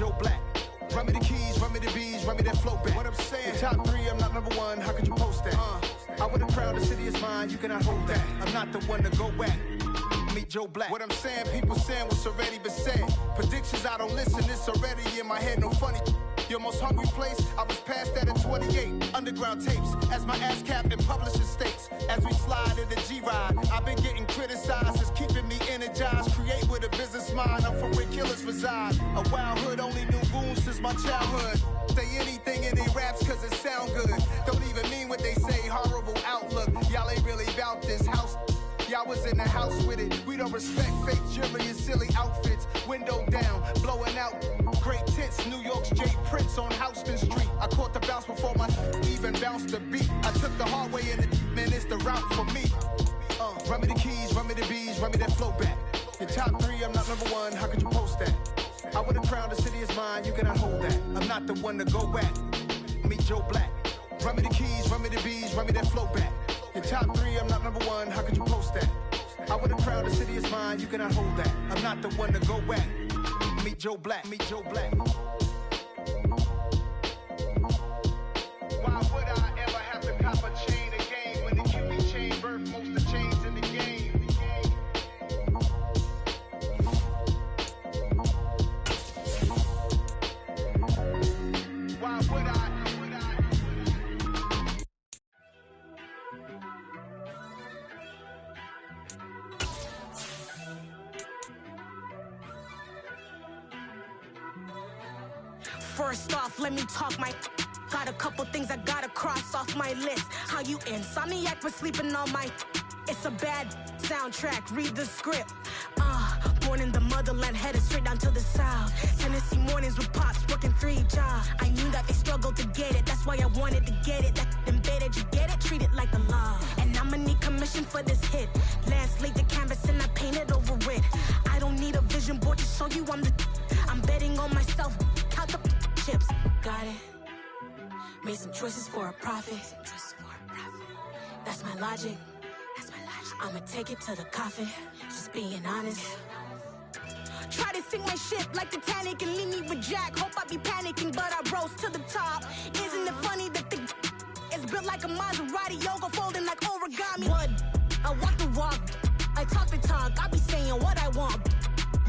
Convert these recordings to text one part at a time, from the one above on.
Joe Black. Run me the keys, run me the bees, run me that flow back. What I'm saying, top 3, I'm not number 1, how could you post that? I would have crowned the city is mine, you cannot hold that. I'm not the one to go at. Meet Joe Black. What I'm saying, people saying what's already been said. Predictions, I don't listen, it's already in my head, no funny. Your most hungry place, I was past that at 28. Underground tapes, as my ass captain publishing states. As we slide in the G-Ride, I've been getting criticized, it's keeping me energized. Create with a business mind, I'm from where killers reside. A wild hood, only knew goons since my childhood. Say anything in they raps cause it sound good. Don't even mean what they say, horrible outlook. Y'all ain't really about this house. Y'all was in the house with it. We don't respect fake jewelry and silly outfits. Window down, blowing out great tits. New York's Jay Prince on Houston Street. I caught the bounce before my even bounced the beat. I took the hard way in it, man, it's the route for me. Run me the keys, run me the bees, run me that flow back. Your top 3, I'm not number 1, how could you post that? I would have crowned the city is mine, you cannot hold that. I'm not the one to go at. Meet Joe Black. Run me the keys, run me the bees, run me that flow back. Your top 3, I'm not number 1, how could you post that? I would have crowned the city is mine, you cannot hold that. I'm not the one to go at. Meet Joe Black, meet Joe Black. Why would I ever have to cop a chain again when the Cupid chain birthed most of the chains in the game? Why would I? First off, let me talk my. Got a couple things I gotta cross off my list. How you insomniac for sleeping on my. It's a bad soundtrack, read the script. Born in the motherland, headed straight down to the south. Tennessee mornings with pops, working 3 jobs. I knew that they struggled to get it, that's why I wanted to get it. That embedded, you get it, treat it like a law. And I'ma need commission for this hit. Lance laid the canvas and I painted over it. I don't need a vision board to show you I'm betting on myself, count the chips. Got it. Made some choices for a profit. That's my logic. I'ma take it to the coffin. Just being honest. Try to sink my ship like Titanic and leave me with Jack. Hope I be panicking, but I rose to the top. Isn't it funny that the is built like a Maserati, yoga folding like origami? What? I walk the walk. I talk the talk. I be saying what I want.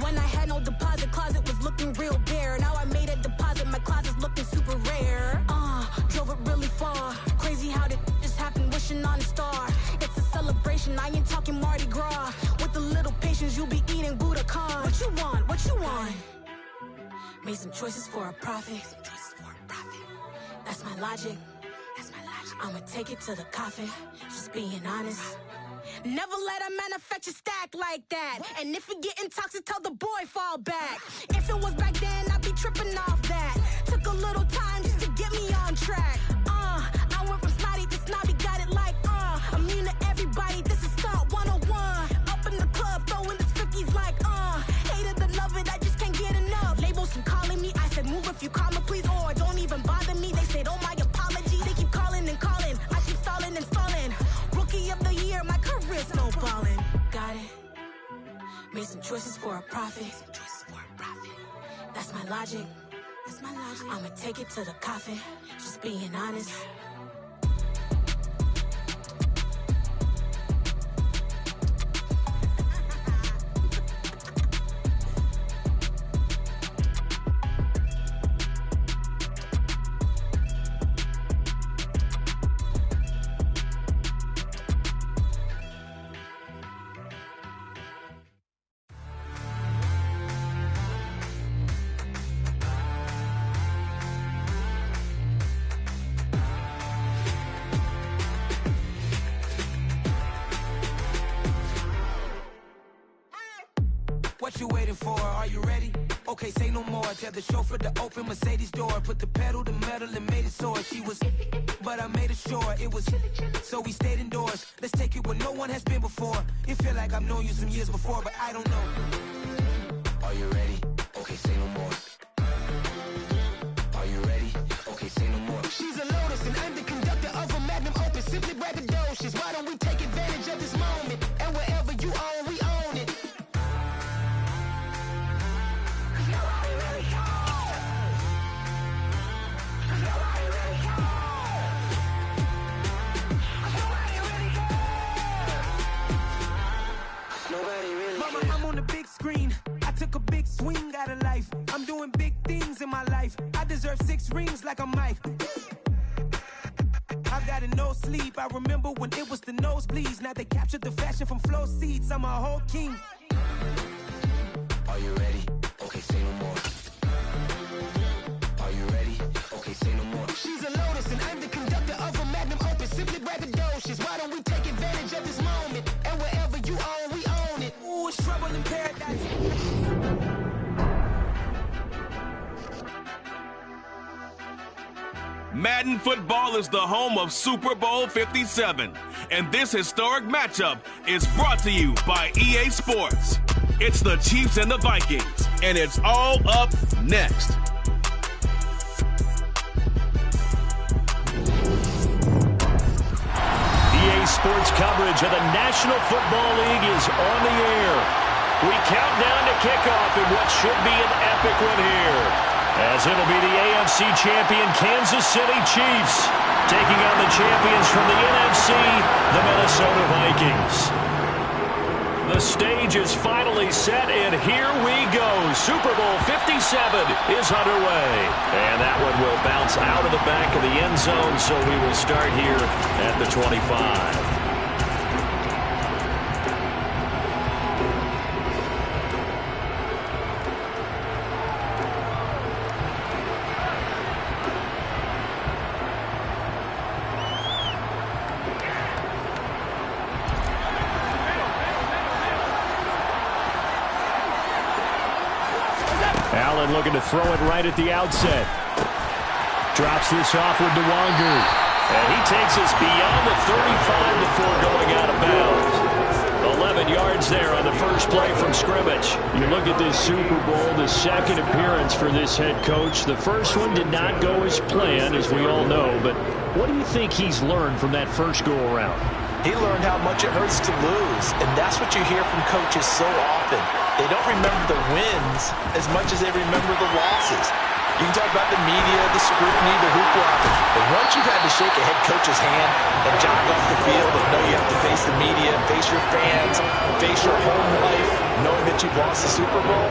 When I had no deposit, closet was looking real bare. Now I made a deposit, my closet's looking super rare. Drove it really far. Crazy how did just happen, wishing on a star. It's a celebration, I ain't talking Mardi Gras. With a little patience, you'll be eating Budokan. What you want? What you want? Made some choices for a profit. That's my logic. I'ma take it to the coffin. Just being honest. Never let a manufacture stack like that. And if you getting toxic, tell the boy fall back. If it was back then, I'd be tripping off that. Took a little time just to get me on track. I went from snotty to snobby, got it like immune to everybody, this is stunt 101. Up in the club, throwing the 50s like hate it and love it, I just can't get enough. Labels from calling me, I said move if you call me please, or don't even bother me. They said oh my apologies, they keep calling and calling. I keep stalling and stalling. Rookie of the year, my career's snowballing. Got it. Made some choices for a profit. That's my logic. I'ma take it to the coffin. Just being honest. What you waiting for? Are you ready? Okay, say no more. Tell the chauffeur to open Mercedes door. Put the pedal to metal and made it soar. She was, but I made it sure it was. So we stayed indoors. Let's take it where no one has been before. It feel like I've known you some years before, but I don't know. Are you ready? Okay, say no more. Are you ready? Okay, say no more. She's a Lotus and I'm the conductor of a magnum opus. Simply braggadocious. Why don't we take advantage of this moment? And wherever you own, we own it. I'm doing big things in my life. I deserve 6 rings like I'm Mike. I've got no sleep. I remember when it was the nosebleeds. Now they captured the fashion from flow seats. I'm a whole king. Are you ready? Okay, say no more. Are you ready? Okay, say no more. She's a lotus and I'm the conductor of a magnum opus. Simply braggadocious. Why don't we take advantage of this moment? And wherever you own, we own it. Ooh, it's trouble in paradise. Madden Football is the home of Super Bowl 57, and this historic matchup is brought to you by EA Sports. It's the Chiefs and the Vikings, and it's all up next. EA Sports coverage of the National Football League is on the air. We count down to kickoff in what should be an epic one here, as it'll be the AFC champion Kansas City Chiefs taking on the champions from the NFC, the Minnesota Vikings. The stage is finally set, and here we go. Super Bowl 57 is underway. And that one will bounce out of the back of the end zone, so we will start here at the 25. Allen looking to throw it right at the outset. Drops this off with Nwangu. And he takes us beyond the 35 before going out of bounds. 11 yards there on the first play from scrimmage. You look at this Super Bowl, the second appearance for this head coach. The first one did not go as planned, as we all know. But what do you think he's learned from that first go-around? He learned how much it hurts to lose, and that's what you hear from coaches so often. They don't remember the wins as much as they remember the losses. You can talk about the media, the scrutiny, the hoopla, but once you've had to shake a head coach's hand and jog off the field and know you have to face the media, face your fans, face your home life, knowing that you've lost the Super Bowl,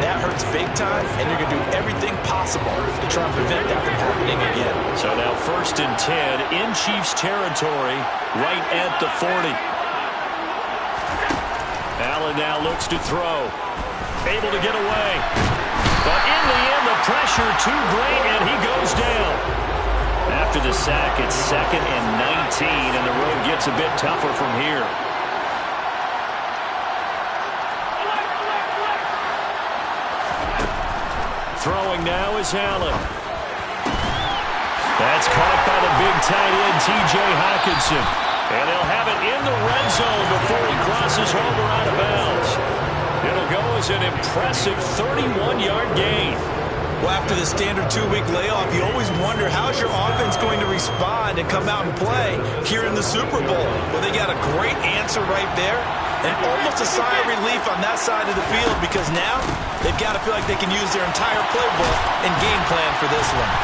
that hurts big time, and you're going to do everything possible to try and prevent that from happening again. So now 1st and 10 in Chiefs territory, right at the 40. Allen now looks to throw. Able to get away. But in the end, the pressure too great, and he goes down. After the sack, it's 2nd and 19, and the road gets a bit tougher from here. Throwing now is Allen. That's caught by the big tight end, T.J. Hockenson. And they'll have it in the red zone before he crosses over out of bounds. It'll go as an impressive 31-yard gain. Well, after the standard 2-week layoff, you always wonder how's your offense going to respond and come out and play here in the Super Bowl. Well, they got a great answer right there, and almost a sigh of relief on that side of the field, because now they've got to feel like they can use their entire playbook and game plan for this one.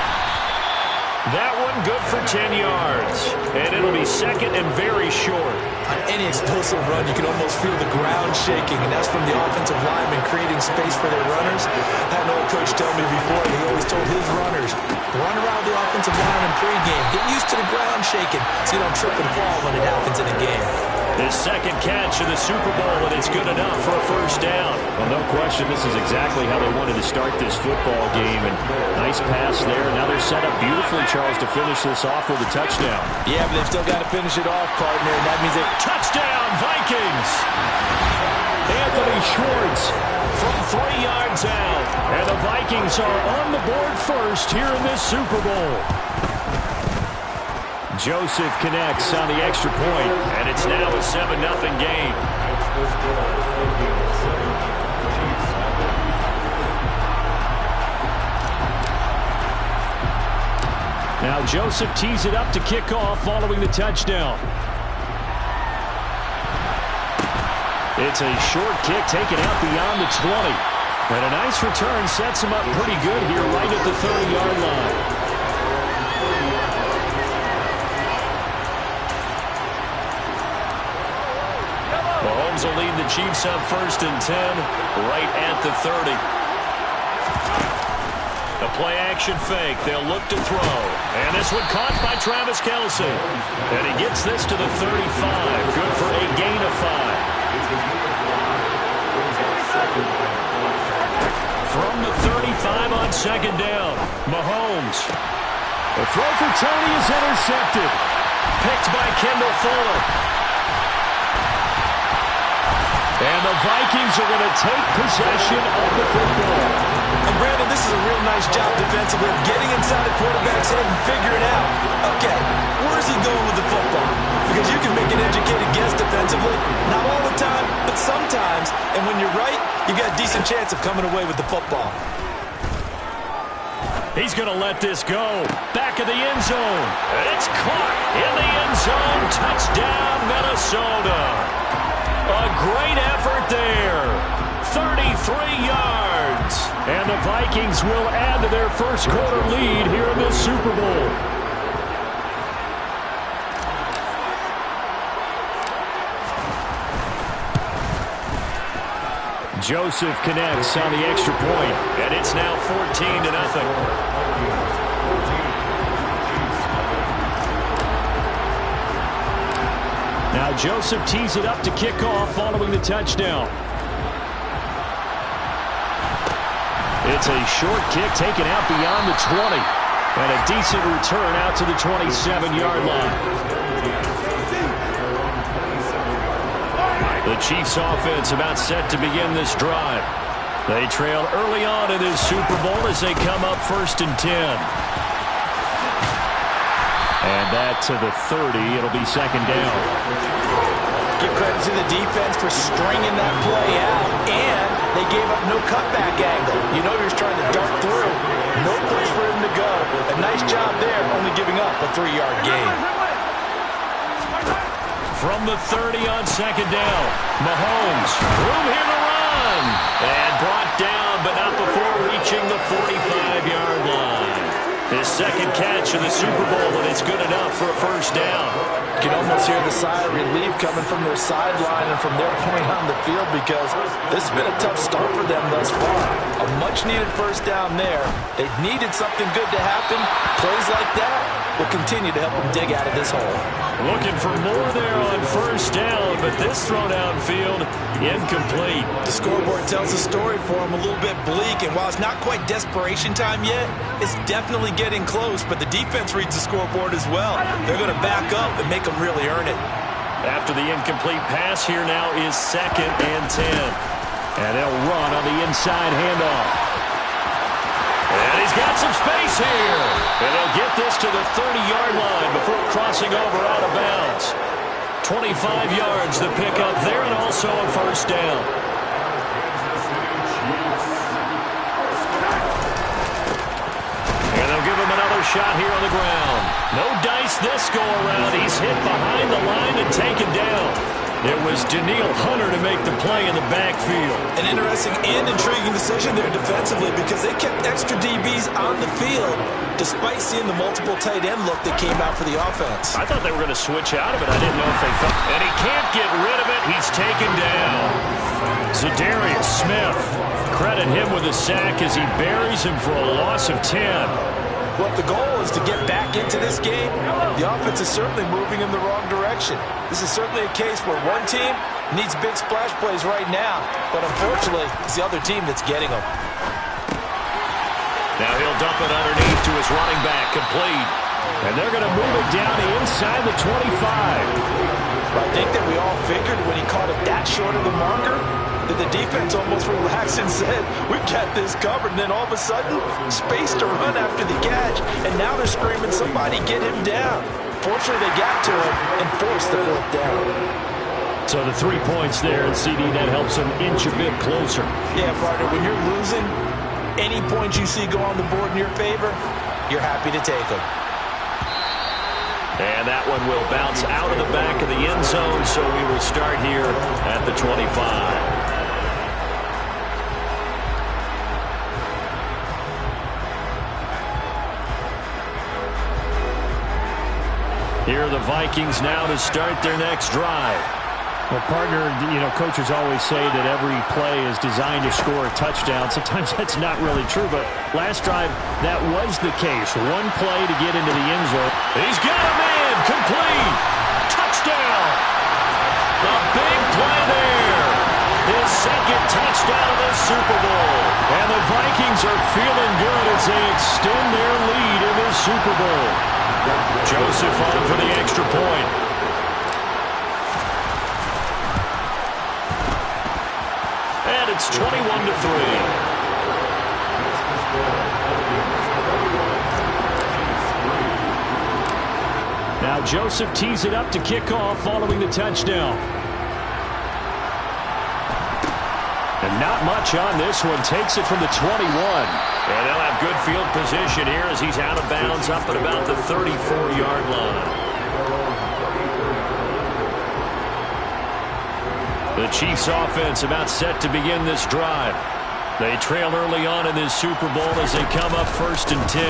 That one good for 10 yards, and it'll be 2nd and very short. On any explosive run, you can almost feel the ground shaking, and that's from the offensive linemen creating space for their runners. I had an old coach tell me before, he always told his runners, run around the offensive line in pregame. Get used to the ground shaking so you don't trip and fall when it happens in a game. His second catch of the Super Bowl, and it's good enough for a first down. Well, no question, this is exactly how they wanted to start this football game. And nice pass there. Now they're set up beautifully, Charles, to finish this off with a touchdown. Yeah, but they've still got to finish it off, partner, and that means touchdown, Vikings! Anthony Schwartz from 3 yards out. And the Vikings are on the board first here in this Super Bowl. Joseph connects on the extra point, and it's now a 7-0 game. Now Joseph tees it up to kick off following the touchdown. It's a short kick taken out beyond the 20. And a nice return sets him up pretty good here right at the 30-yard line. Mahomes will lead the Chiefs up 1st and 10 right at the 30. A play-action fake. They'll look to throw. And this one caught by Travis Kelce. And he gets this to the 35. Good for a gain of 5. From the 35 on second down, Mahomes. The throw for Tony is intercepted. Picked by Kendall Fuller. And the Vikings are going to take possession of the football. And Brandon, this is a real nice job defensively of getting inside the quarterback's head and figuring out, okay, where's he going with the football? Because you can make an educated guess defensively. Not all the time, but sometimes. And when you're right, you got a decent chance of coming away with the football. He's going to let this go. Back of the end zone. It's caught in the end zone. Touchdown, Minnesota. A great effort there. 33 yards. And the Vikings will add to their first quarter lead here in the Super Bowl. Joseph connects on the extra point, and it's now 14-0. Now Joseph tees it up to kick off following the touchdown. It's a short kick taken out beyond the 20. And a decent return out to the 27-yard line. The Chiefs offense about set to begin this drive. They trail early on in this Super Bowl as they come up 1st and 10. And that to the 30. It'll be second down. Give credit to the defense for stringing that play out, and they gave up no cutback angle. You know he was trying to dart through. No place for him to go. A nice job there, only giving up a 3-yard gain. From the 30 on second down, Mahomes. Room here to run. And brought down, but not before reaching the 45-yard line. His second catch in the Super Bowl, and it's good enough for a first down. You can almost hear the sigh of relief coming from their sideline and from their point on the field, because this has been a tough start for them thus far. A much-needed first down there. They needed something good to happen. Plays like that will continue to help them dig out of this hole. Looking for more there on first down, but this throw downfield, incomplete. The scoreboard tells a story for them, a little bit bleak, and while it's not quite desperation time yet, it's definitely getting close, but the defense reads the scoreboard as well. They're going to back up and make them really earn it. After the incomplete pass, here now is 2nd and 10. And they'll run on the inside handoff. And he's got some space here. And they'll get this to the 30-yard line before crossing over out of bounds. 25 yards to pick up there, and also a first down. And they'll give him another shot here on the ground. No dice this go-around. He's hit behind the line and taken down. It was Danielle Hunter to make the play in the backfield. An interesting and intriguing decision there defensively, because they kept extra DBs on the field despite seeing the multiple tight end look that came out for the offense. I thought they were going to switch out of it. I didn't know if they felt. And he can't get rid of it. He's taken down. Za'Darius Smith. Credit him with a sack as he buries him for a loss of 10. Well, the goal is to get back into this game. The offense is certainly moving in the wrong direction. This is certainly a case where one team needs big splash plays right now, but unfortunately, it's the other team that's getting them. Now he'll dump it underneath to his running back, complete. And they're going to move it down inside the 25. I think that we all figured when he caught it that short of the marker, that the defense almost relaxed and said, we've got this covered. And then all of a sudden, space to run after the catch. And now they're screaming, somebody get him down. Fortunately, they got to him and forced the fourth down. So the 3 points there, and CD, that helps them inch a bit closer. Yeah, partner, when you're losing, any points you see go on the board in your favor, you're happy to take them. And that one will bounce out of the back of the end zone, so we will start here at the 25. Here are the Vikings now to start their next drive. Well, partner, coaches always say that every play is designed to score a touchdown. Sometimes that's not really true, but last drive, that was the case. One play to get into the end zone. He's got a man, complete, touchdown. A big play there. His second touchdown of the Super Bowl. And the Vikings are feeling good as they extend their lead in this Super Bowl. Joseph on for the extra point. And it's 21-3. Now Joseph tees it up to kick off following the touchdown. And not much on this one. Takes it from the 21. And they'll have good field position here as he's out of bounds up at about the 34-yard line. The Chiefs offense about set to begin this drive. They trail early on in this Super Bowl as they come up 1st and 10.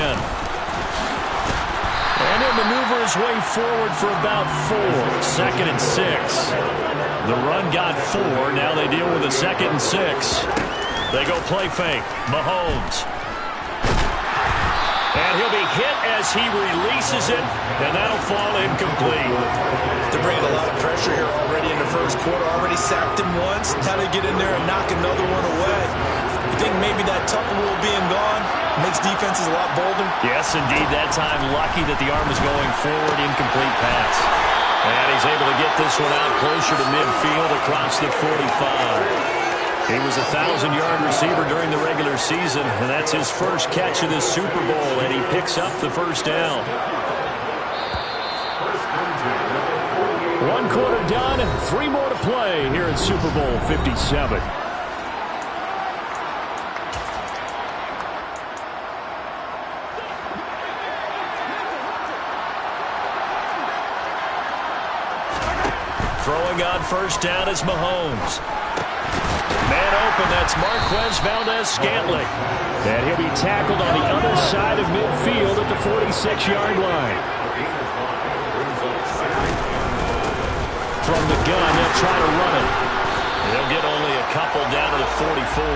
And he'll maneuver his way forward for about 4. 2nd and 6. The run got 4. Now they deal with a 2nd and 6. They go play fake. Mahomes. And he'll be hit as he releases it, and that'll fall incomplete. They're bringing a lot of pressure here already in the first quarter. Already sacked him once. How to get in there and knock another one away. You think maybe that Tucker rule being gone makes defenses a lot bolder? Yes, indeed. That time, lucky that the arm was going forward, incomplete pass. And he's able to get this one out closer to midfield across the 45. He was a 1,000-yard receiver during the regular season, and that's his first catch of this Super Bowl, and he picks up the first down. 1 quarter done, and 3 more to play here in Super Bowl 57. Throwing on first down is Mahomes. Man open, that's Marquez Valdez-Scantling. And he'll be tackled on the other side of midfield at the 46-yard line. From the gun, they'll try to run it. They'll get only a couple down to the 44.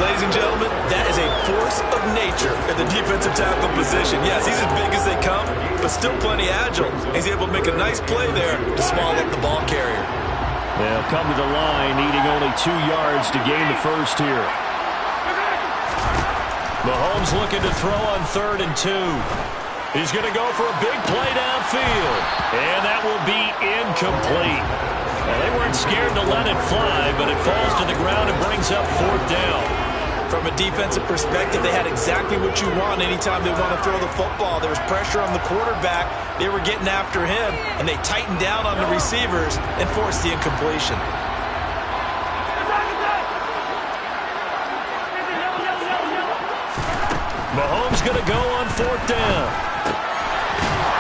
Ladies and gentlemen, that is a force of nature in the defensive tackle position. Yes, he's as big as they come, but still plenty agile. He's able to make a nice play there to small up the ball carrier. They'll come to the line, needing only 2 yards to gain the first here. Mahomes looking to throw on 3rd and 2. He's going to go for a big play downfield. And that will be incomplete. Well, they weren't scared to let it fly, but it falls to the ground and brings up 4th down. From a defensive perspective, they had exactly what you want anytime they want to throw the football. There was pressure on the quarterback. They were getting after him, and they tightened down on the receivers and forced the incompletion. Mahomes going to go on 4th down.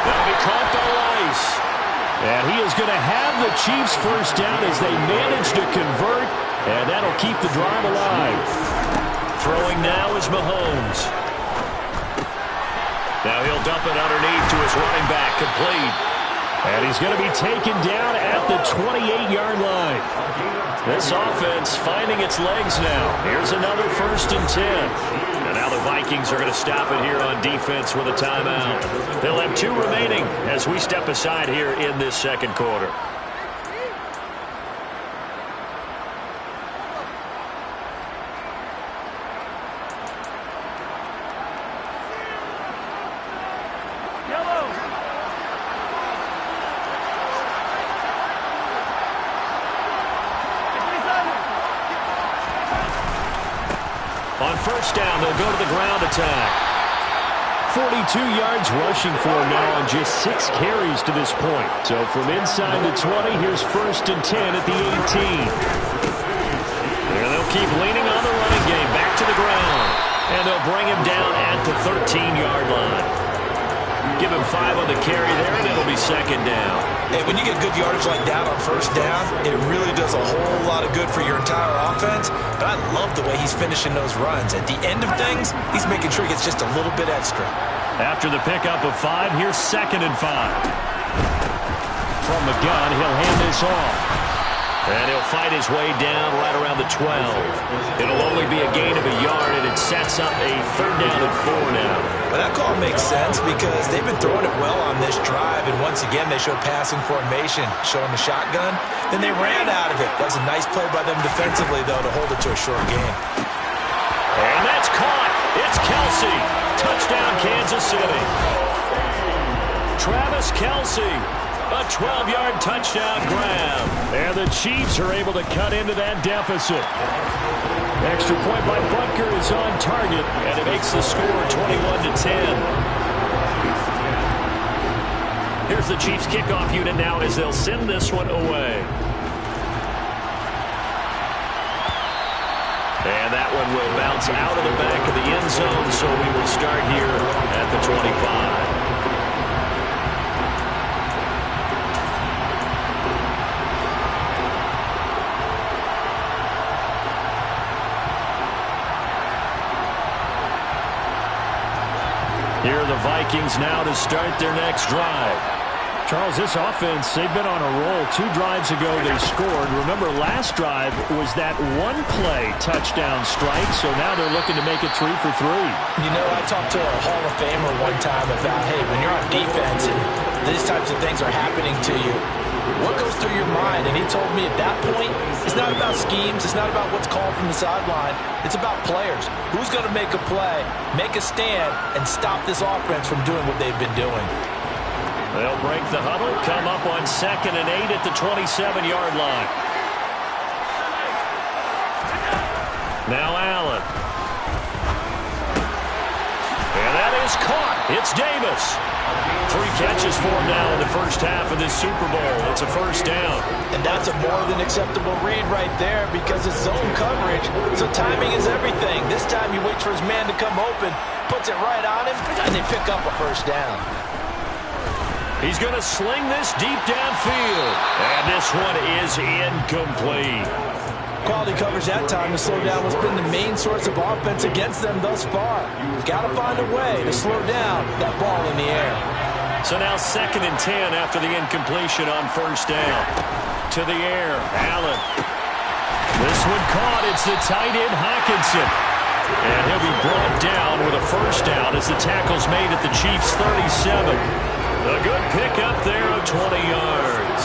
They'll be caught on ice. And he is going to have the Chiefs first down as they manage to convert, and that'll keep the drive alive. Throwing now is Mahomes. Now he'll dump it underneath to his running back, complete. And he's going to be taken down at the 28-yard line. This offense finding its legs now. Here's another 1st and 10. And now the Vikings are going to stop it here on defense with a timeout. They'll have 2 remaining as we step aside here in this second quarter. On first down, they'll go to the ground attack. 42 yards rushing for him now on just 6 carries to this point. So from inside the 20, here's 1st and 10 at the 18. There they'll keep leaning on the running game. Back to the ground. And they'll bring him down at the 13-yard line. Give him 5 on the carry there, and it'll be 2nd down. Hey, when you get good yardage like that on first down, it really does a whole lot of good for your entire offense. But I love the way he's finishing those runs. At the end of things, he's making sure he gets just a little bit extra. After the pickup of 5, here's 2nd and 5. from the gun. He'll hand this off. And he'll fight his way down right around the 12. It'll only be a gain of a yard, and it sets up a 3rd down and 4 now. Well, that call makes sense because they've been throwing it well on this drive, and once again they show passing formation, showing the shotgun. Then they ran out of it. That was a nice play by them defensively, though, to hold it to a short gain. And that's caught. It's Kelce. Touchdown, Kansas City. Travis Kelce. A 12-yard touchdown grab. And the Chiefs are able to cut into that deficit. Extra point by Butker is on target, and it makes the score 21-10. Here's the Chiefs kickoff unit now as they'll send this one away. And that one will bounce out of the back of the end zone, so we will start here at the 25. Here are the Vikings now to start their next drive. Charles, this offense, they've been on a roll. 2 drives ago they scored. Remember, last drive was that one-play touchdown strike, so now they're looking to make it 3 for 3. You know, I talked to a Hall of Famer one time about, hey, when you're on defense and these types of things are happening to you, what goes through your mind? And he told me at that point, it's not about schemes. It's not about what's called from the sideline. It's about players. Who's going to make a play, make a stand, and stop this offense from doing what they've been doing? They'll break the huddle, come up on 2nd and 8 at the 27-yard line. Now Allen. And that is caught. It's Davis. 3 catches for him now in the first half of this Super Bowl. It's a 1st down. And that's a more than acceptable read right there because it's zone coverage, so timing is everything. This time he waits for his man to come open, puts it right on him, and they pick up a 1st down. He's going to sling this deep downfield. And this one is incomplete. Quality coverage that time to slow down what's been the main source of offense against them thus far. Got to find a way to slow down that ball in the air. So now 2nd and 10 after the incompletion on 1st down. To the air, Allen. This one caught. It's the tight end, Hockenson. And he'll be brought down with a 1st down as the tackle's made at the Chiefs' 37. A good pickup there of 20 yards.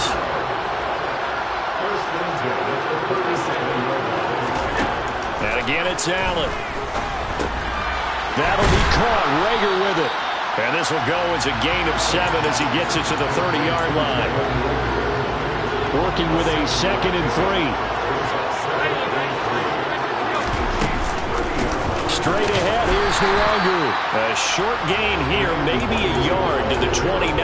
And again, it's Allen. That'll be caught. Rager with it. And this will go as a gain of 7 as he gets it to the 30-yard line. Working with a 2nd and 3. Straight ahead, here's Nwogu. A short gain here, maybe a yard to the 29.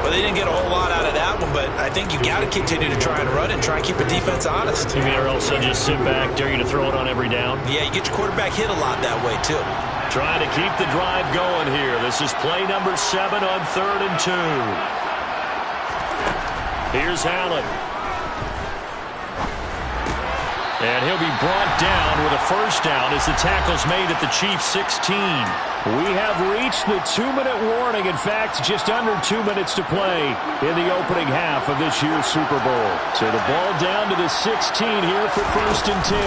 Well, they didn't get a whole lot out of that one, but I think you got to continue to try and run and try and keep the defense honest. You mean, or else they'll just sit back, dare you to throw it on every down? Yeah, you get your quarterback hit a lot that way, too. Trying to keep the drive going here. This is play number 7 on 3rd and 2. Here's Allen. And he'll be brought down with a 1st down as the tackle's made at the Chiefs' 16. We have reached the 2-minute warning. In fact, just under 2 minutes to play in the opening half of this year's Super Bowl. So the ball down to the 16 here for 1st and 10.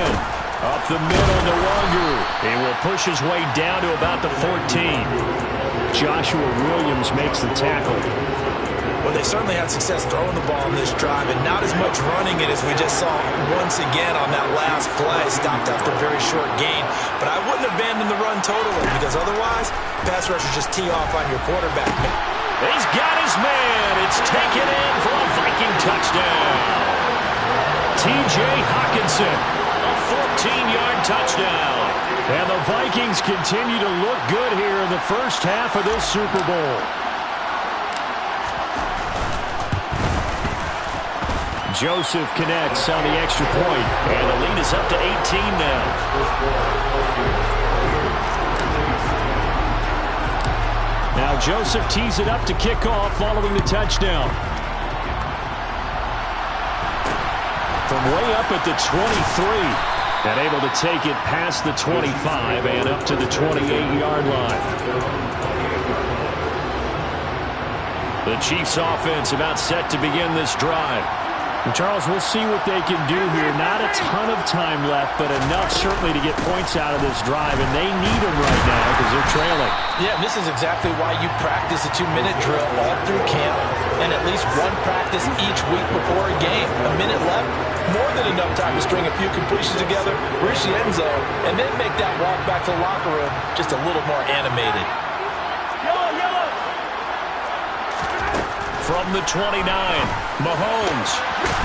Up the middle, Nwogu. He will push his way down to about the 14. Joshua Williams makes the tackle. Well, they certainly had success throwing the ball in this drive, and not as much running it as we just saw once again on that last play. Stopped after a very short gain. But I wouldn't abandon the run totally, because otherwise, pass rushers just tee off on your quarterback. He's got his man. It's taken in for a Viking touchdown. T.J. Hockenson, a 14-yard touchdown. And the Vikings continue to look good here in the first half of this Super Bowl. Joseph connects on the extra point. And the lead is up to 18 now. Now Joseph tees it up to kick off following the touchdown. From way up at the 23. And able to take it past the 25 and up to the 28-yard line. The Chiefs offense about set to begin this drive. And Charles, we'll see what they can do here. Not a ton of time left, but enough certainly to get points out of this drive, and they need them right now because they're trailing. Yeah, this is exactly why you practice a 2-minute drill all through camp and at least one practice each week before a game. A minute left, more than enough time to string a few completions together, reach the end zone, and then make that walk back to the locker room just a little more animated. From the 29, Mahomes.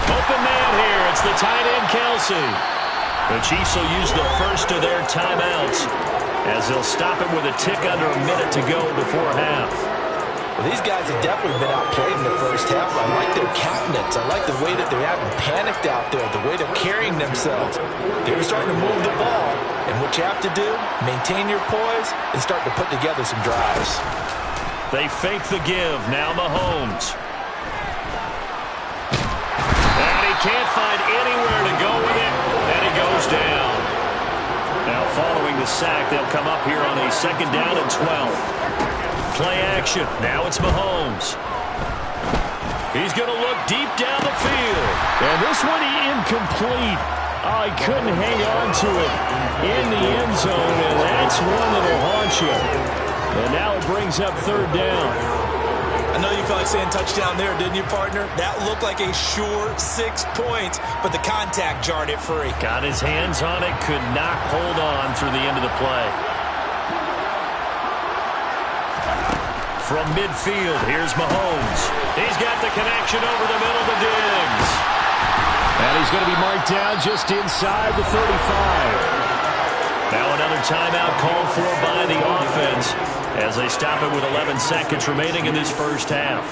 Open man here. It's the tight end, Kelsey. The Chiefs will use the first of their timeouts as they'll stop it with a tick under a minute to go before half. Well, these guys have definitely been outplayed in the first half. I like their countenance. I like the way that they haven't panicked out there, the way they're carrying themselves. They're starting to move the ball. And what you have to do, maintain your poise and start to put together some drives. They fake the give. Now Mahomes. And he can't find anywhere to go with it. And he goes down. Now following the sack, they'll come up here on a 2nd down and 12. Play action. Now it's Mahomes. He's going to look deep down the field. And this one incomplete. Oh, he couldn't hang on to it in the end zone, and that's one that'll haunt you. And now it brings up 3rd down. I know you felt like saying touchdown there, didn't you, partner? That looked like a sure 6 points, but the contact jarred it free. Got his hands on it, could not hold on through the end of the play. From midfield, here's Mahomes. He's got the connection over the middle to Diggs. And he's going to be marked down just inside the 35. Now another timeout called for by the offense as they stop it with 11 seconds remaining in this first half.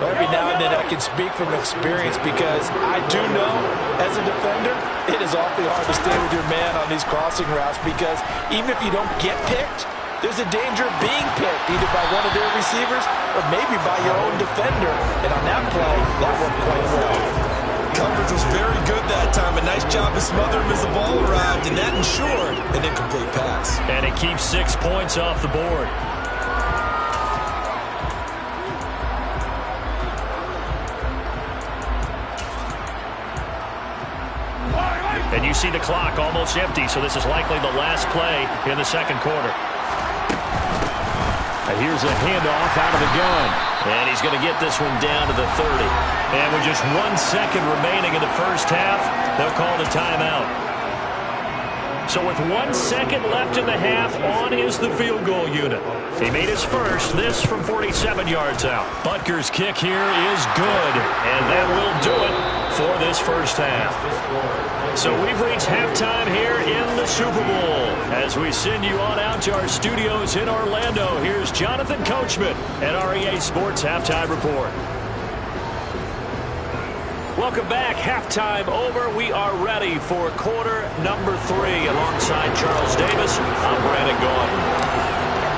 Every now and then I can speak from experience because I do know as a defender it is awfully hard to stay with your man on these crossing routes because even if you don't get picked, there's a danger of being picked either by one of their receivers or maybe by your own defender. And on that play, that worked quite well. Coverage was very good that time. A nice job to smother him as the ball arrived, and that ensured an incomplete pass. And it keeps 6 points off the board. And you see the clock almost empty, so this is likely the last play in the 2nd quarter. And here's a handoff out of the gun. And he's going to get this one down to the 30. And with just 1 second remaining in the first half, they'll call the timeout. So with 1 second left in the half, on is the field goal unit. He made his first, this from 47 yards out. Butker's kick here is good, and that will do it for this first half. So we've reached halftime here in the Super Bowl. As we send you on out to our studios in Orlando, here's Jonathan Coachman at our EA Sports Halftime Report. Welcome back. Halftime over. We are ready for quarter number 3. Alongside Charles Davis, I'm Brandon Gaudin.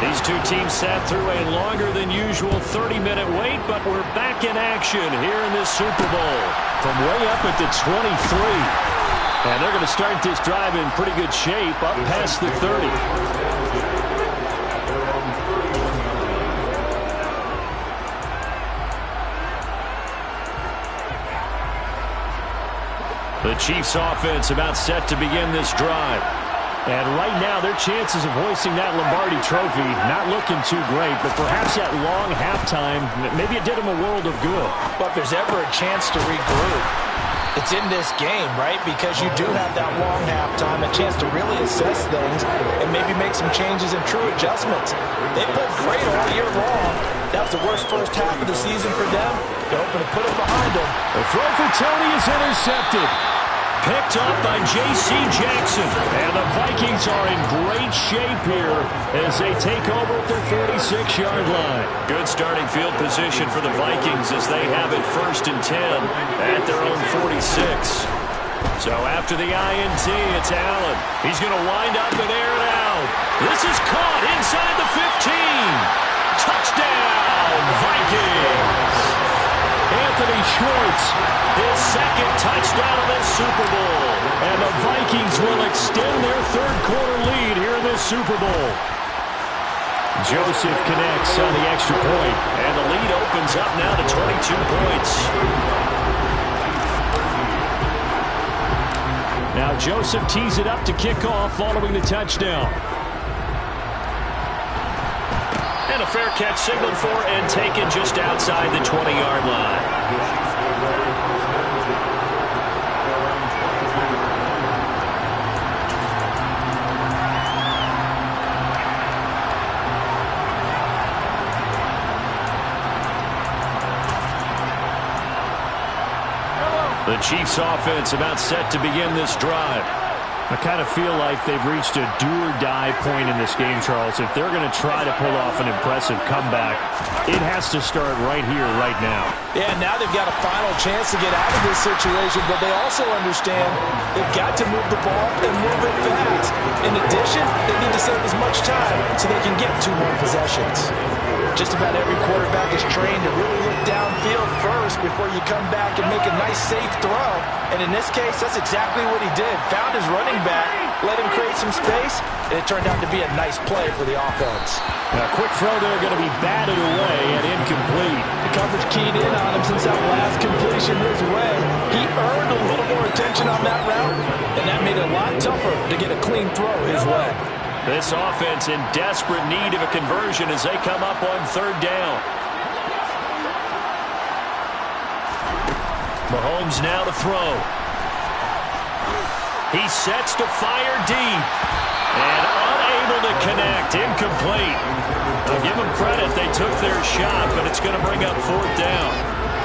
These two teams sat through a longer than usual 30-minute wait, but we're back in action here in this Super Bowl. From way up at the 23. And they're going to start this drive in pretty good shape, up past the 30. The Chiefs offense about set to begin this drive. And right now, their chances of hoisting that Lombardi trophy not looking too great, but perhaps that long halftime, maybe it did them a world of good. But if there's ever a chance to regroup, it's in this game, right? Because you do have that long halftime, a chance to really assess things and maybe make some changes and true adjustments. They played great all year long. That was the worst first half of the season for them. They're hoping to put it behind them. The throw for Tony is intercepted. Picked up by J.C. Jackson. And the Vikings are in great shape here as they take over at their 46-yard line. Good starting field position for the Vikings as they have it 1st and 10 at their own 46. So after the INT, it's Allen. He's going to wind up and air it out. This is caught inside the 15. Touchdown, Vikings. Anthony Schwartz, his 2nd touchdown of this Super Bowl. And the Vikings will extend their 3rd quarter lead here in this Super Bowl. Joseph connects on the extra point, and the lead opens up now to 22 points. Now Joseph tees it up to kick off following the touchdown. And a fair catch signaled for and taken just outside the 20-yard line. The Chiefs offense about set to begin this drive. I kind of feel like they've reached a do-or-die point in this game, Charles. If they're going to try to pull off an impressive comeback, it has to start right here, right now. Yeah, now they've got a final chance to get out of this situation, but they also understand they've got to move the ball and move it fast. In addition, they need to save as much time so they can get 2 more possessions. Just about every quarterback is trained to really look downfield first before you come back and make a nice, safe throw. And in this case, that's exactly what he did. Found his running back, let him create some space, and it turned out to be a nice play for the offense. A quick throw there going to be batted away and incomplete. The coverage keyed in on him since that last completion his way. He earned a little more attention on that route, and that made it a lot tougher to get a clean throw his way. This offense in desperate need of a conversion as they come up on 3rd down. Mahomes now to throw. He sets to fire deep. And unable to connect. Incomplete. I'll give them credit. They took their shot, but it's going to bring up 4th down.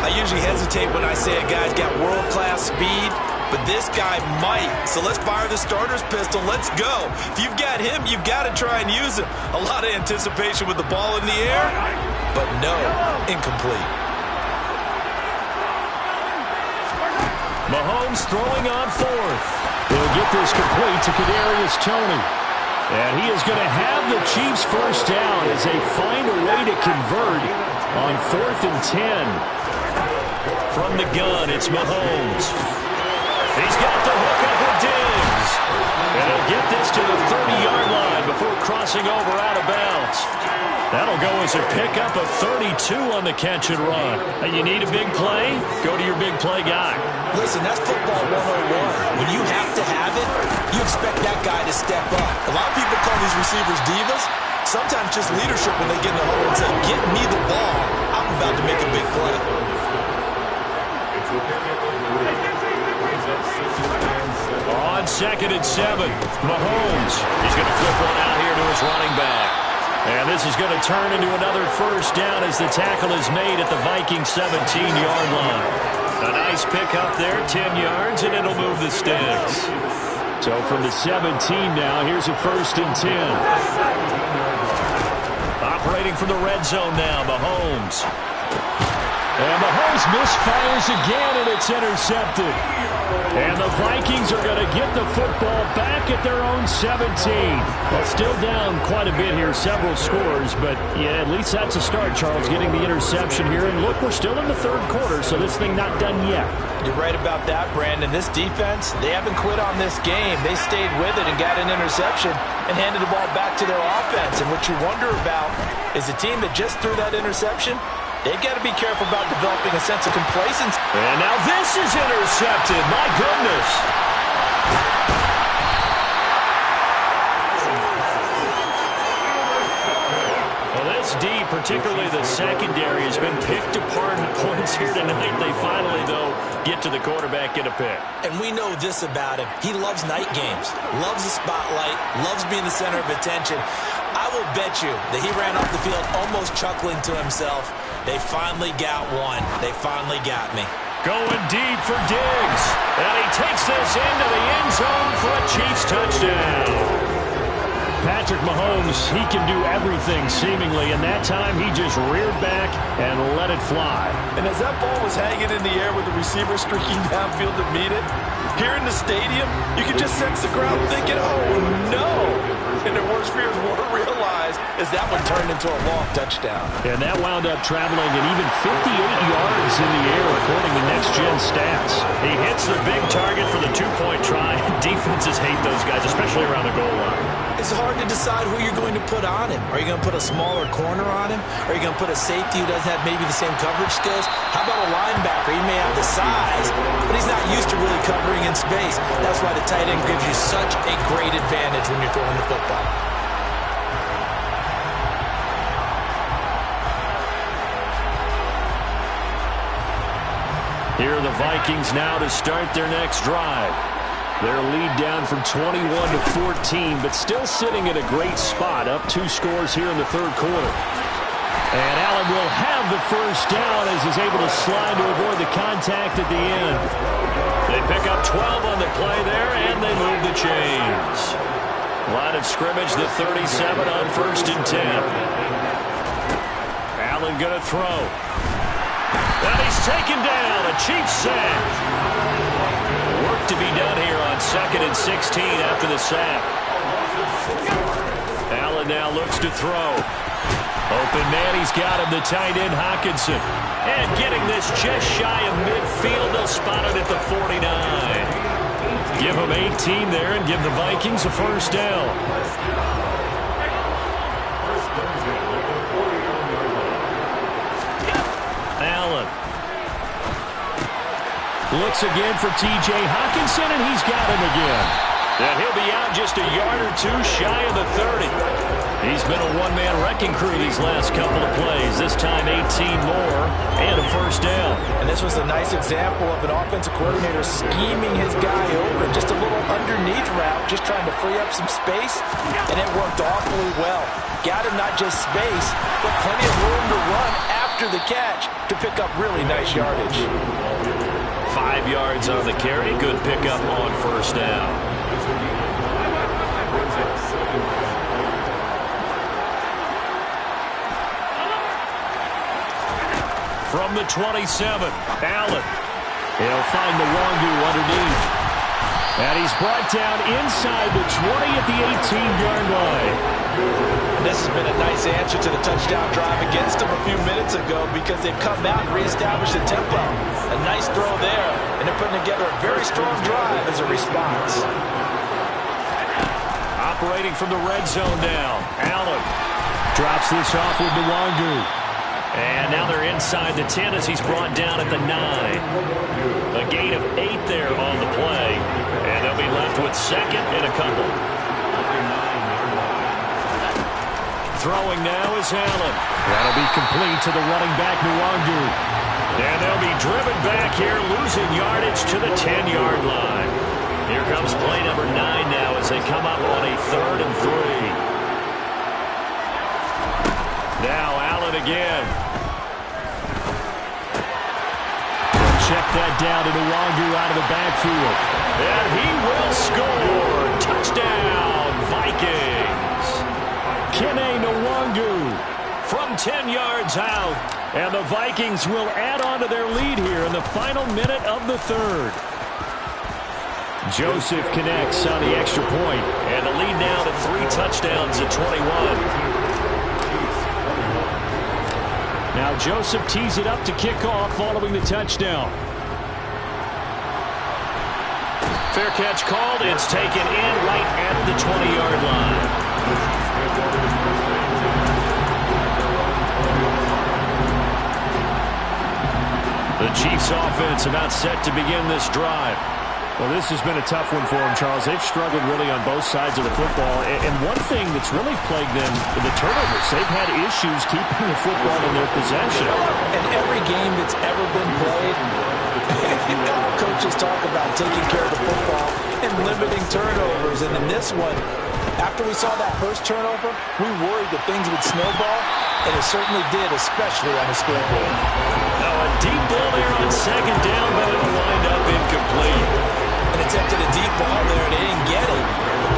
I usually hesitate when I say a guy's got world-class speed, but this guy might. So let's fire the starter's pistol. Let's go. If you've got him, you've got to try and use him. A lot of anticipation with the ball in the air, but no, incomplete. Mahomes throwing on 4th. He'll get this complete to Kadarius Toney. And he is going to have the Chiefs first down as they find a way to convert on 4th and 10. From the gun, it's Mahomes. He's got the hook up with Diggs. And he'll get this to the 30-yard line before crossing over out of bounds. That'll go as a pickup of 32 on the catch and run. And you need a big play? Go to your big play guy. Listen, that's football 101. When you have to have it, you expect that guy to step up. A lot of people call these receivers divas. Sometimes just leadership when they get in the hole and say, get me the ball. I'm about to make a big play. On 2nd and 7, Mahomes. He's going to flip one out here to his running back. And this is going to turn into another first down as the tackle is made at the Vikings 17-yard line. A nice pickup there, 10 yards, and it'll move the sticks. So from the 17 now, here's a 1st and 10. Operating from the red zone now, Mahomes. And Mahomes misfires again, and it's intercepted. And the Vikings are going to get the football back at their own 17. Well, still down quite a bit here, several scores, but yeah, at least that's a start, Charles, getting the interception here. And look, we're still in the 3rd quarter, so this thing not done yet. You're right about that, Brandon. This defense, they haven't quit on this game. They stayed with it and got an interception and handed the ball back to their offense. And what you wonder about is the team that just threw that interception, they've got to be careful about developing a sense of complacency. And now this is intercepted. My goodness. Well, this D, particularly the secondary, has been picked apart in points here tonight. They finally, though, get to the quarterback, get a pick. And we know this about him. He loves night games, loves the spotlight, loves being the center of attention. I will bet you that he ran off the field almost chuckling to himself. They finally got one. They finally got me. Going deep for Diggs. And he takes this into the end zone for a Chiefs touchdown. Patrick Mahomes, he can do everything seemingly, and that time he just reared back and let it fly. And as that ball was hanging in the air with the receiver streaking downfield to meet it, here in the stadium, you can just sense the crowd thinking, oh no! And their worst fears were realized as that one turned into a long touchdown. And that wound up traveling an even 58 yards in the air, according to Next Gen Stats. He hits the big target for the 2-point try. Defenses hate those guys, especially around the goal line. it's hard to decide who you're going to put on him. Are you going to put a smaller corner on him? Are you going to put a safety who doesn't have maybe the same coverage skills? How about a linebacker? He may have the size, but he's not used to really covering in space. That's why the tight end gives you such a great advantage when you're throwing the football. Here are the Vikings now to start their next drive. Their lead down from 21 to 14, but still sitting in a great spot, up 2 scores here in the third quarter. And Allen will have the first down as he's able to slide to avoid the contact at the end. They pick up 12 on the play there, and they move the chains. Line of scrimmage, the 37 on 1st and 10. Allen going to throw. And he's taken down, a Chiefs sack. Work to be done here on 2nd and 16 after the sack. Allen now looks to throw. Open man, he's got him, the tight end Hockenson. And getting this just shy of midfield, they'll spot it at the 49. Give him 18 there and give the Vikings a first down. Allen looks again for T.J. Hockenson, and he's got him again. And he'll be out just a yard or 2 shy of the 30. He's been a one-man wrecking crew these last couple of plays. This time 18 more and a first down. And this was a nice example of an offensive coordinator scheming his guy over. Just a little underneath route, just trying to free up some space. And it worked awfully well. Got him not just space, but plenty of room to run after the catch to pick up really nice yardage. 5 yards on the carry. Good pickup on first down. From the 27, Allen. He'll find the Nwangwu underneath. And he's brought down inside the 20 at the 18-yard line. And this has been a nice answer to the touchdown drive against them a few minutes ago because they've come out and reestablished the tempo. A nice throw there, and they're putting together a very strong drive as a response. Operating from the red zone now. Allen drops this off with Nwangwu. And now they're inside the 10 as he's brought down at the 9. A gain of 8 there on the play. And they'll be left with 2nd and a couple. Throwing now is Allen. That'll be complete to the running back, Nwangwu. And they'll be driven back here, losing yardage to the 10-yard line. Here comes play number 9 now as they come up on a 3rd and 3. Now Allen again. Check that down to Nwangwu out of the backfield. And he will score. Touchdown, Vikings. Kene Nwangwu from 10 yards out. And the Vikings will add on to their lead here in the final minute of the 3rd. Joseph connects on the extra point. And the lead now to 3 touchdowns at 21. Now Joseph tees it up to kick off following the touchdown. Fair catch called. It's taken in right at the 20-yard line. The Chiefs offense about set to begin this drive. Well, this has been a tough one for them, Charles. They've struggled really on both sides of the football. And one thing that's really plagued them, the turnovers. They've had issues keeping the football in their possession. And every game that's ever been played, coaches talk about taking care of the football and limiting turnovers. And in this one, after we saw that first turnover, we worried that things would snowball, and it certainly did, especially on the scoreboard. Now a deep ball there on 2nd down, but it'll wind up incomplete. And attempted a deep ball there, and they didn't get it.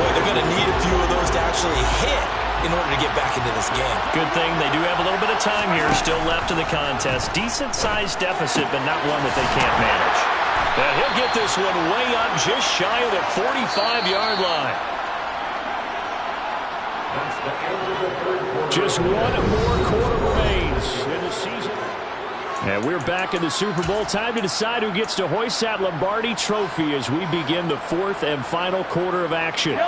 Boy, they're going to need a few of those to actually hit in order to get back into this game. Good thing they do have a little bit of time here still left in the contest. Decent-sized deficit, but not one that they can't manage. And he'll get this one way up just shy of the 45-yard line. Just one more quarter remains in the season. And we're back in the Super Bowl. Time to decide who gets to hoist that Lombardi trophy as we begin the 4th and final quarter of action.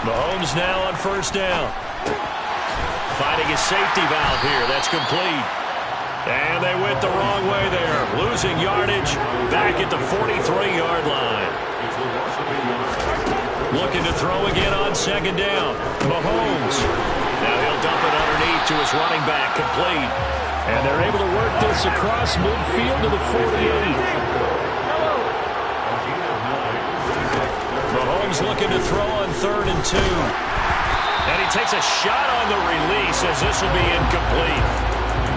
Mahomes now on first down. Finding his safety valve here. That's complete. And they went the wrong way there. Losing yardage back at the 43-yard line. Looking to throw again on second down. Mahomes. Now he'll dump it underneath to his running back. Complete. And they're able to work this across midfield to the 48. Mahomes looking to throw on 3rd and 2. And he takes a shot on the release as this will be incomplete.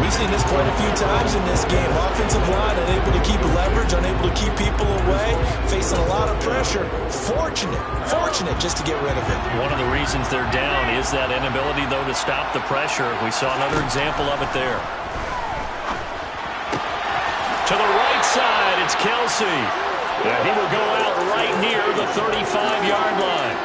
We've seen this quite a few times in this game. Offensive line unable to keep leverage, unable to keep people away, facing a lot of pressure. Fortunate just to get rid of it. One of the reasons they're down is that inability, though, to stop the pressure. We saw another example of it there. To the right side, it's Kelsey. And he will go out right near the 35-yard line.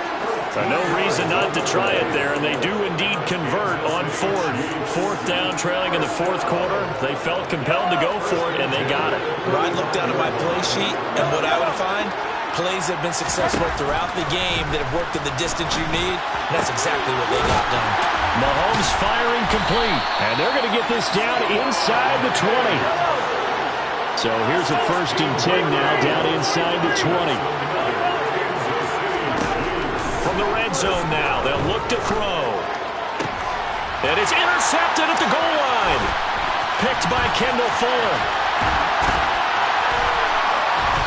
No reason not to try it there, and they do indeed convert on 4th down, trailing in the 4th quarter. They felt compelled to go for it, and they got it. Ryan looked down at my play sheet, and what I would find, plays have been successful throughout the game that have worked at the distance you need, and that's exactly what they got done. Mahomes firing complete, and they're going to get this down inside the 20. So here's a 1st and 10 now, down inside the 20. From the red zone now, they'll look to throw. And it's intercepted at the goal line. Picked by Kendall Fuller.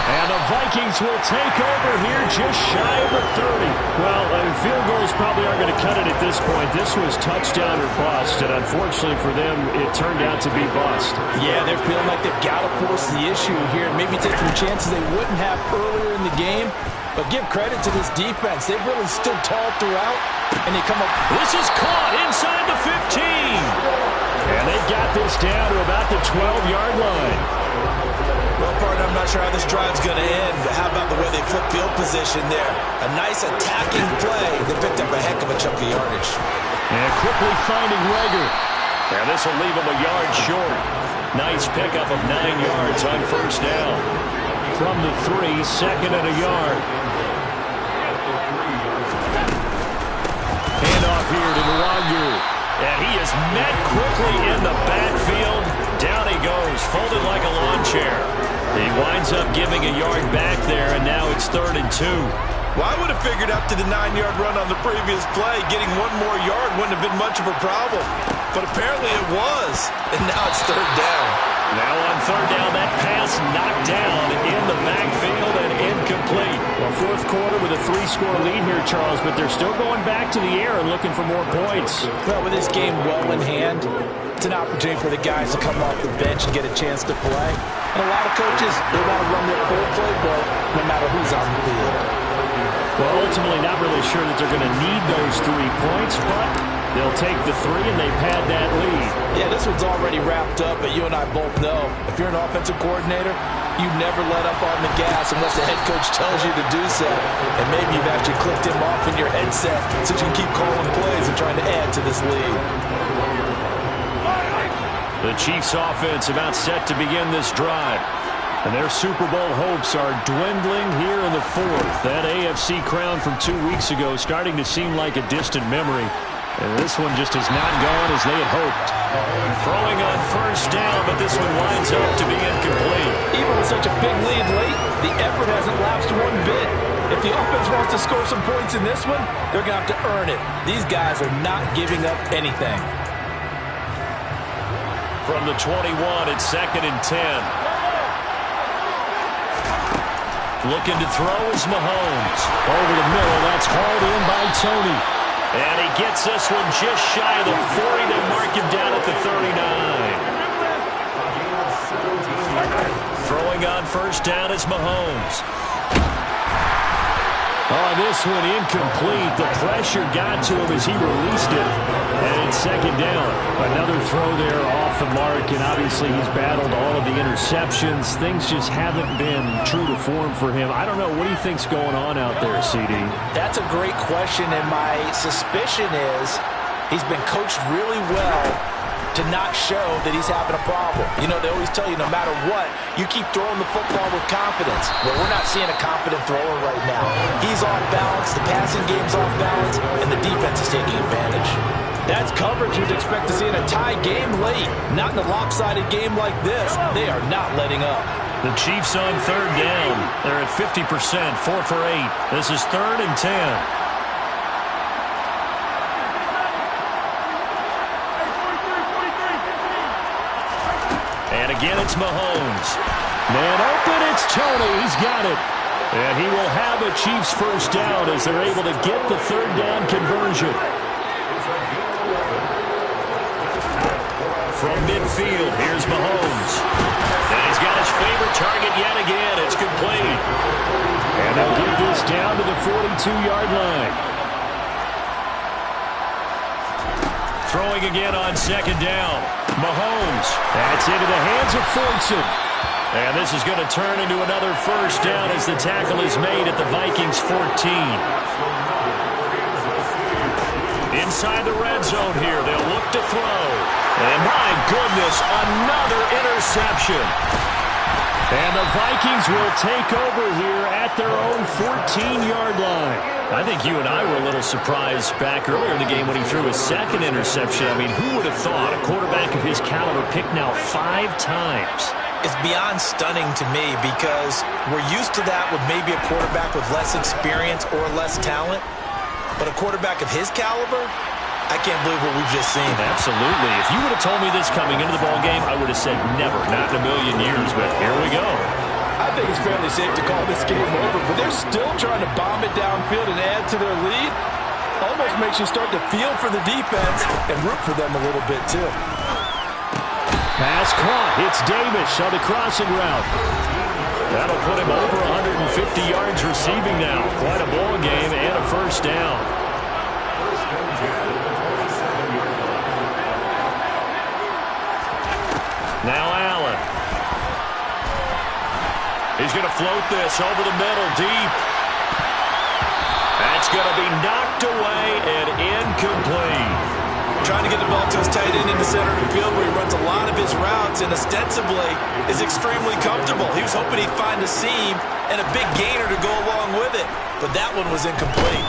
And the Vikings will take over here just shy of the 30. Well, field goals probably aren't going to cut it at this point. This was touchdown or bust, and unfortunately for them, it turned out to be bust. Yeah, they're feeling like they've got to force the issue here and maybe take some chances they wouldn't have earlier in the game. But give credit to this defense. They've really stood tall throughout, and they come up. This is caught inside the 15. And they've got this down to about the 12-yard line. Well, partner, I'm not sure how this drive's going to end, but how about the way they flip field position there? A nice attacking play. They picked up a heck of a chunk of yardage. And quickly finding Reagor. And this will leave him a yard short. Nice pickup of 9 yards on first down. From the 3, 2nd and a yard. Handoff here to Nwangu. And he is met quickly in the backfield. Down he goes, folded like a lawn chair. He winds up giving a yard back there, and now it's 3rd and 2. Well, I would have figured after the 9-yard run on the previous play, getting 1 more yard wouldn't have been much of a problem. But apparently it was, and now it's 3rd down. Now on 3rd down, that pass knocked down in the backfield and incomplete. Well, 4th quarter with a 3-score lead here, Charles, but they're still going back to the air and looking for more points. Well, with this game well in hand, it's an opportunity for the guys to come off the bench and get a chance to play. And a lot of coaches, they want to run their full playbook no matter who's on the field. Well, ultimately not really sure that they're going to need those 3 points, but they'll take the 3 and they've had that lead. Yeah, this one's already wrapped up, but you and I both know if you're an offensive coordinator, you never let up on the gas unless the head coach tells you to do so. And maybe you've actually clicked him off in your headset so you can keep calling plays and trying to add to this lead. The Chiefs offense about set to begin this drive. And their Super Bowl hopes are dwindling here in the 4th. That AFC crown from 2 weeks ago starting to seem like a distant memory. And this one just has not gone as they had hoped. Throwing on first down, but this one winds up to be incomplete. Even with such a big lead late, the effort hasn't lapsed one bit. If the offense wants to score some points in this one, they're going to have to earn it. These guys are not giving up anything. From the 21, it's 2nd and 10. Looking to throw is Mahomes. Over the middle, that's hauled in by Tony. And he gets this one just shy of the 40. They mark him down at the 39. Throwing on first down is Mahomes. Oh, this one incomplete. The pressure got to him as he released it. And it's 2nd down. Another throw there off the mark, and obviously he's battled all of the interceptions. Things just haven't been true to form for him. I don't know. What do you think's going on out there, CD? That's a great question, and my suspicion is he's been coached really well to not show that he's having a problem. You know, they always tell you no matter what, you keep throwing the football with confidence. Well, we're not seeing a confident thrower right now. He's off balance, the passing game's off balance, and the defense is taking advantage. That's coverage you'd expect to see in a tie game late. Not in a lopsided game like this. They are not letting up. The Chiefs on third down. They're at 50%, 4 for 8. This is 3rd and 10. And again, it's Mahomes. Man open, it's Tony. He's got it. And he will have a Chiefs first down as they're able to get the third down conversion. From midfield, here's Mahomes. And he's got his favorite target yet again. It's complete. And they'll get this down to the 42-yard line. Throwing again on second down. Mahomes. That's into the hands of Fortson. And this is going to turn into another first down as the tackle is made at the Vikings 14. Inside the red zone here. They'll look to throw. And my goodness, another interception. And the Vikings will take over here at their own 14-yard line. I think you and I were a little surprised back earlier in the game when he threw his second interception. I mean, who would have thought a quarterback of his caliber picked now 5 times? It's beyond stunning to me because we're used to that with maybe a quarterback with less experience or less talent. But a quarterback of his caliber, I can't believe what we've just seen. Absolutely. If you would have told me this coming into the ball game, I would have said never, not in a million years, but here we go. I think it's fairly safe to call this game over, but they're still trying to bomb it downfield and add to their lead. Almost makes you start to feel for the defense and root for them a little bit, too. Pass caught. It's Davis on the crossing route. That'll put him over 150 yards receiving now. Quite a ball game and a first down. Now Allen. He's going to float this over the middle deep. That's going to be knocked away and incomplete. Trying to get the ball to his tight end in the center of the field where he runs a lot of his routes and ostensibly is extremely comfortable. He was hoping he'd find a seam and a big gainer to go along with it, but that one was incomplete.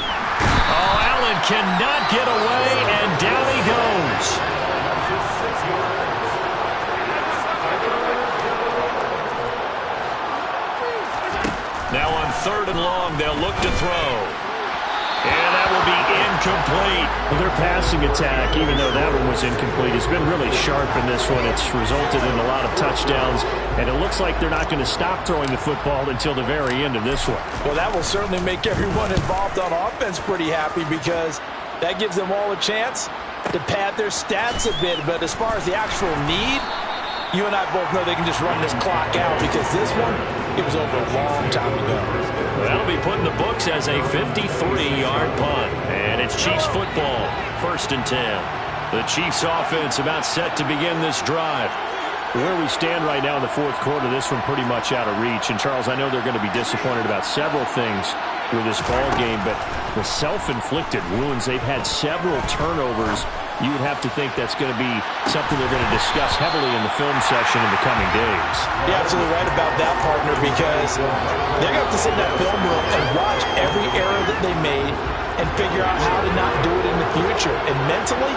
Oh, Allen cannot get away, and down he goes. Now on 3rd and long, they'll look to throw. And that will be incomplete. Well, their passing attack, even though that one was incomplete, has been really sharp in this one. It's resulted in a lot of touchdowns, and it looks like they're not going to stop throwing the football until the very end of this one. Well, that will certainly make everyone involved on offense pretty happy because that gives them all a chance to pad their stats a bit. But as far as the actual need, you and I both know they can just run this clock out because this one, it was over a long time ago. That'll be put in the books as a 53-yard punt. And it's Chiefs football, 1st and 10. The Chiefs offense about set to begin this drive. Where we stand right now in the 4th quarter, this one pretty much out of reach. And, Charles, I know they're going to be disappointed about several things with this ball game, but the self-inflicted wounds, they've had several turnovers. You would have to think that's going to be something they're going to discuss heavily in the film session in the coming days. You're absolutely right about that, partner, because they're going to have to sit in that film room and watch every error that they made and figure out how to not do it in the future. And mentally,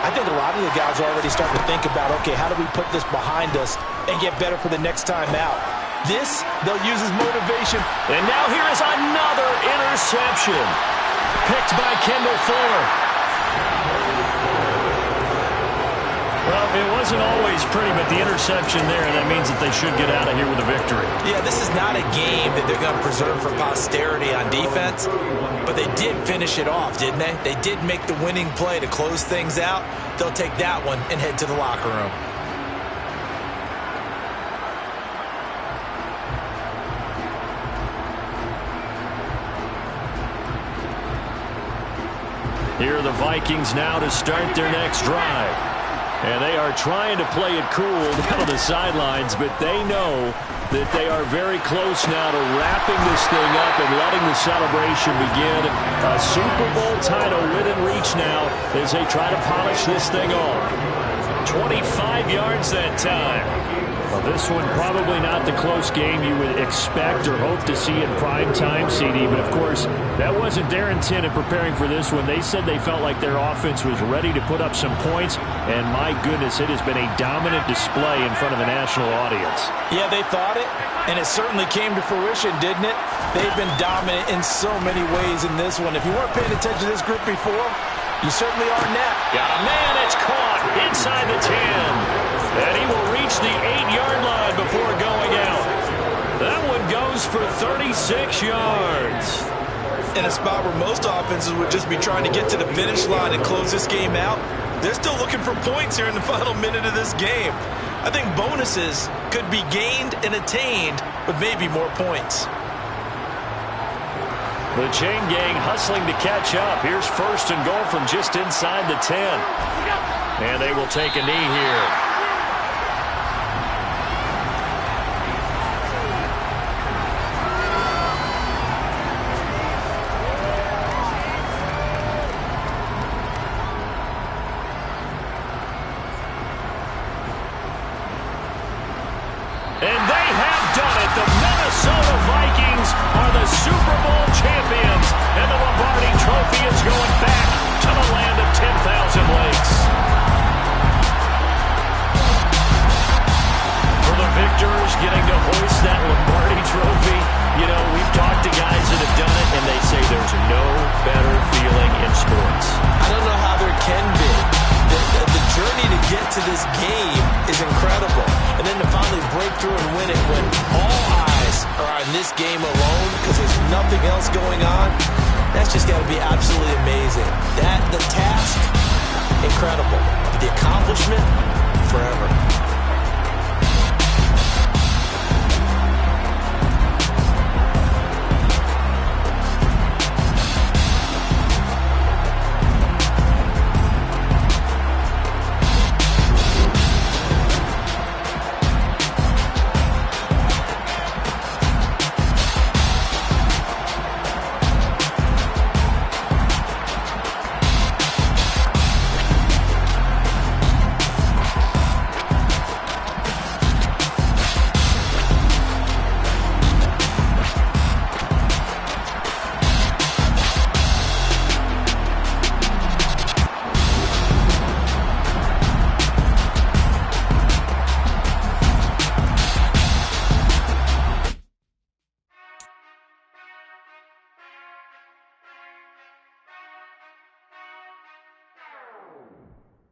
I think a lot of the guys are already starting to think about, okay, how do we put this behind us and get better for the next time out? This, they'll use as motivation. And now here is another interception. Picked by Kendall Fuller. Well, it wasn't always pretty, but the interception there, that means that they should get out of here with a victory. Yeah, this is not a game that they're going to preserve for posterity on defense, but they did finish it off, didn't they? They did make the winning play to close things out. They'll take that one and head to the locker room. Here are the Vikings now to start their next drive. And they are trying to play it cool down on the sidelines, but they know that they are very close now to wrapping this thing up and letting the celebration begin. A Super Bowl title within reach now as they try to polish this thing off. 25 yards that time. Well, this one probably not the close game you would expect or hope to see in prime time, CD. But, of course, that wasn't their intent in preparing for this one. They said they felt like their offense was ready to put up some points. And, my goodness, it has been a dominant display in front of the national audience. Yeah, they thought it, and it certainly came to fruition, didn't it? They've been dominant in so many ways in this one. If you weren't paying attention to this group before, you certainly are now. Got a man, it's caught inside the 10. And he will reach the 8-yard line before going out. That one goes for 36 yards. In a spot where most offenses would just be trying to get to the finish line and close this game out, they're still looking for points here in the final minute of this game. I think bonuses could be gained and attained with maybe more points. The chain gang hustling to catch up. Here's 1st and goal from just inside the 10. And they will take a knee here. And they have done it. The Minnesota Vikings are the Super Bowl champions. And the Lombardi Trophy is going back to the land of 10,000 lakes. For the victors getting to hoist that Lombardi Trophy, you know, we've talked to guys that have done it, and they say there's no better feeling in sports. I don't know how there can be. The journey to get to this game is incredible. And then to finally break through and win it when all eyes are on this game alone because there's nothing else going on, that's just got to be absolutely amazing. The task, incredible. But the accomplishment, forever.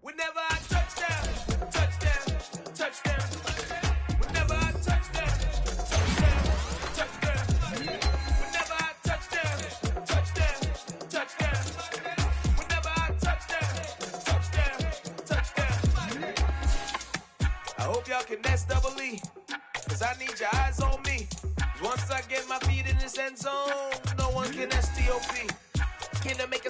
Whenever I touchdown, touchdown, touchdown. Whenever I touchdown, touchdown, touchdown. Whenever I touchdown, touchdown, touchdown. Whenever I touchdown, touchdown, touchdown. I hope y'all can S-double-E, cause I need your eyes on me. Once I get my feet in this end zone, no one can S-T-O-P. Can I make a